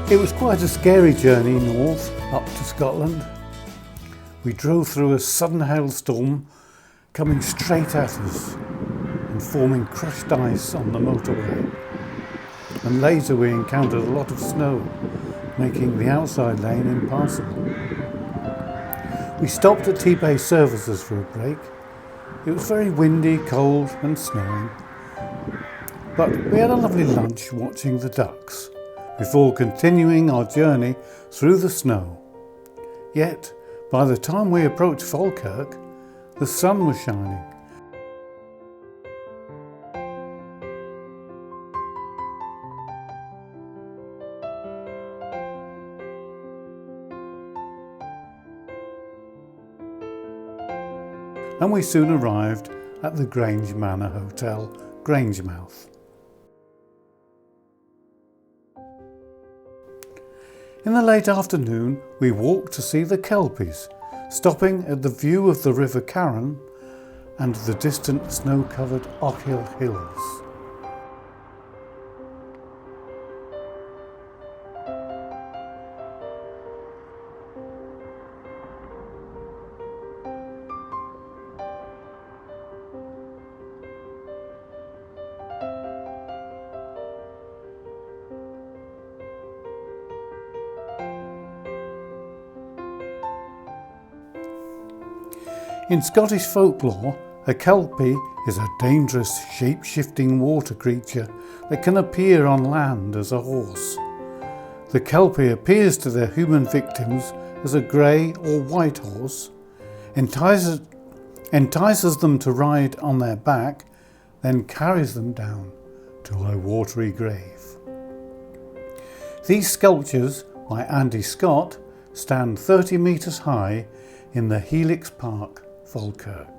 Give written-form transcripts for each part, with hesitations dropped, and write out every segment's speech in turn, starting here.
It was quite a scary journey north up to Scotland. We drove through a sudden hailstorm coming straight at us and forming crushed ice on the motorway. And later we encountered a lot of snow, making the outside lane impassable. We stopped at T-Bay Services for a break. It was very windy, cold and snowing, but we had a lovely lunch watching the ducks before continuing our journey through the snow. Yet, by the time we approached Falkirk, the sun was shining. And we soon arrived at the Grange Manor Hotel, Grangemouth. In the late afternoon, we walked to see the Kelpies, stopping at the view of the River Carron and the distant snow-covered Ochil Hills. In Scottish folklore, a Kelpie is a dangerous, shape-shifting water creature that can appear on land as a horse. The Kelpie appears to their human victims as a grey or white horse, entices them to ride on their back, then carries them down to a watery grave. These sculptures by Andy Scott stand 30 metres high in the Helix Park, Falkirk.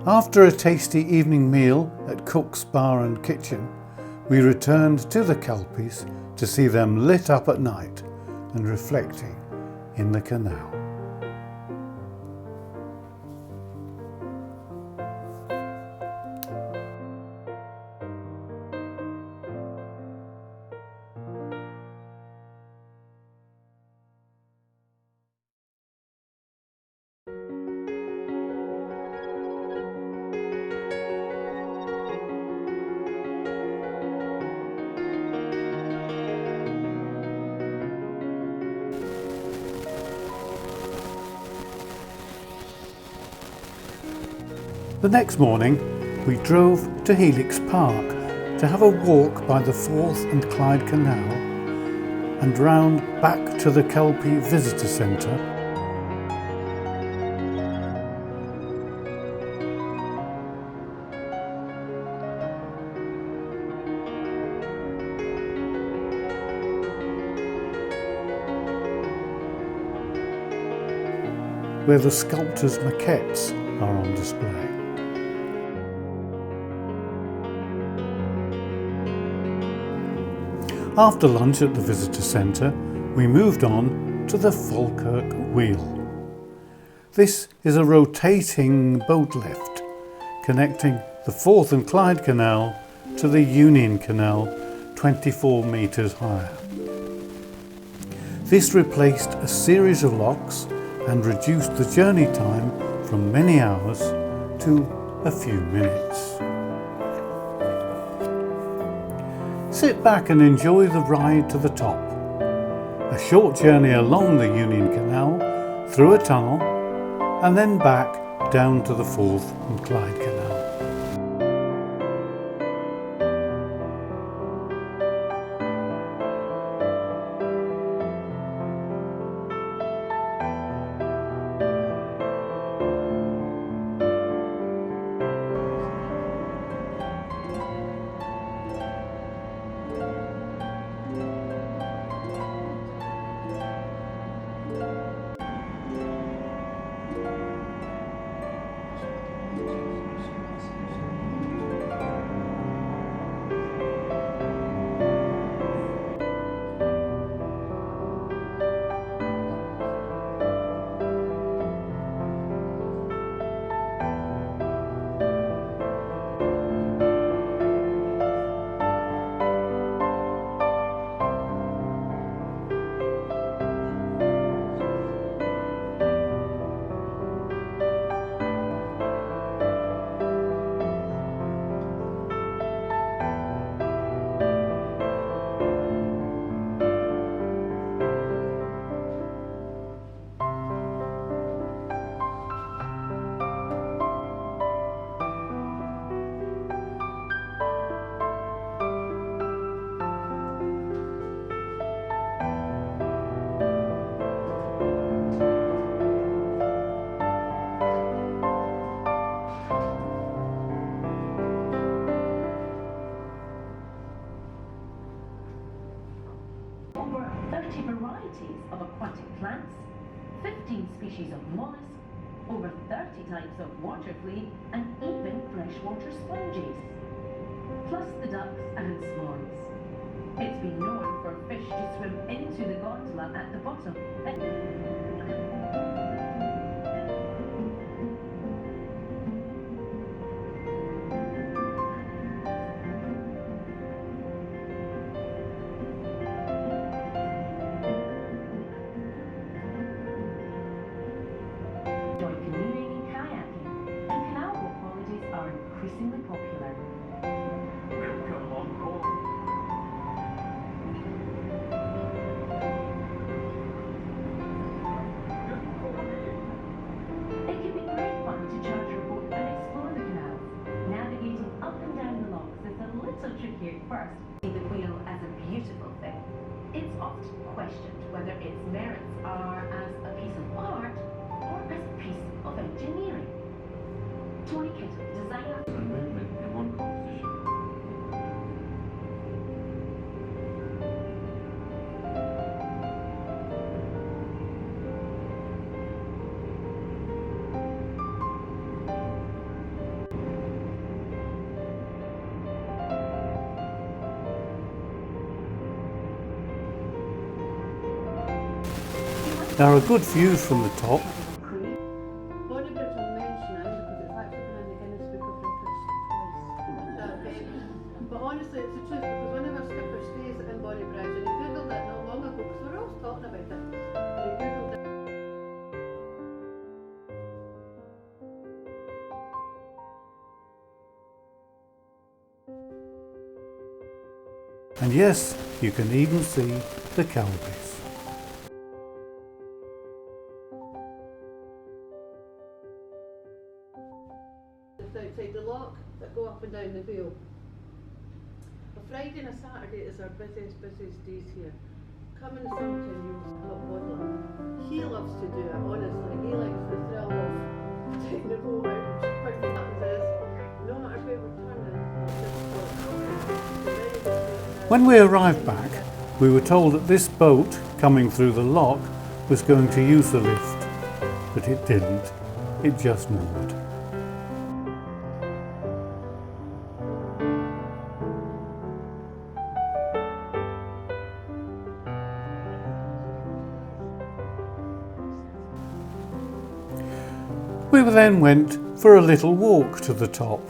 After a tasty evening meal at Cook's Bar and Kitchen, we returned to the Kelpies to see them lit up at night and reflecting in the canal. The next morning, we drove to Helix Park to have a walk by the Forth and Clyde Canal and round back to the Kelpie Visitor Centre. Where the sculptors' maquettes are on display. After lunch at the visitor centre, we moved on to the Falkirk Wheel. This is a rotating boat lift connecting the Forth and Clyde Canal to the Union Canal 24 metres higher. This replaced a series of locks and reduced the journey time from many hours to a few minutes. Sit back and enjoy the ride to the top. A short journey along the Union Canal, through a tunnel, and then back down to the Forth and Clyde Canal. Varieties of aquatic plants, 15 species of mollusks, over 30 types of water flea, and even freshwater sponges, plus the ducks and swans. It's been known for fish to swim into the gondola at the bottom. Increasingly popular. Welcome on board. It can be great fun to charter a boat and explore the canals. Navigating up and down the locks is a little trickier at first. See the wheel as a beautiful thing. It's often questioned whether its merits are as a piece of art or as a piece of engineering. Tony Kittle, designer And movement in one composition. There are good views from the top. But honestly, it's the truth, because one of our skippers stays in Bonnybridge and he googled it not long ago because we're always talking about it. And he googled it. And yes, you can even see the Kelpies. Just outside the lock that go up and down the wheel. A Friday and a Saturday is our busiest days here. Come in the summertime, you'll stop waddling. He loves to do it, honestly. He likes the thrill of taking the boat out. What happens is, no matter where we're turning, When we arrived back, we were told that this boat coming through the lock was going to use the lift, but it didn't. It just moored. We then went for a little walk to the top.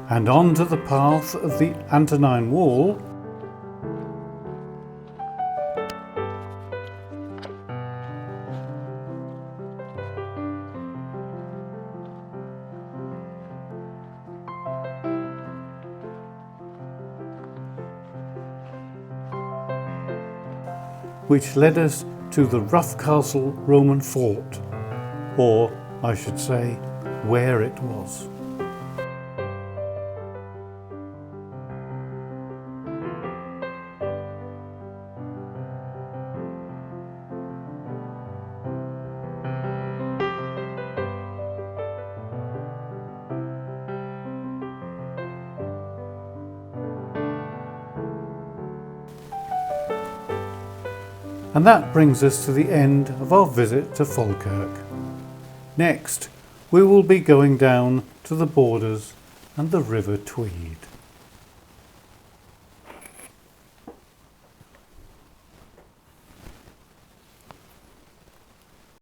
And onto the path of the Antonine Wall, which led us to the Rough Castle Roman fort, or I should say, where it was. And that brings us to the end of our visit to Falkirk. Next, we will be going down to the borders and the River Tweed.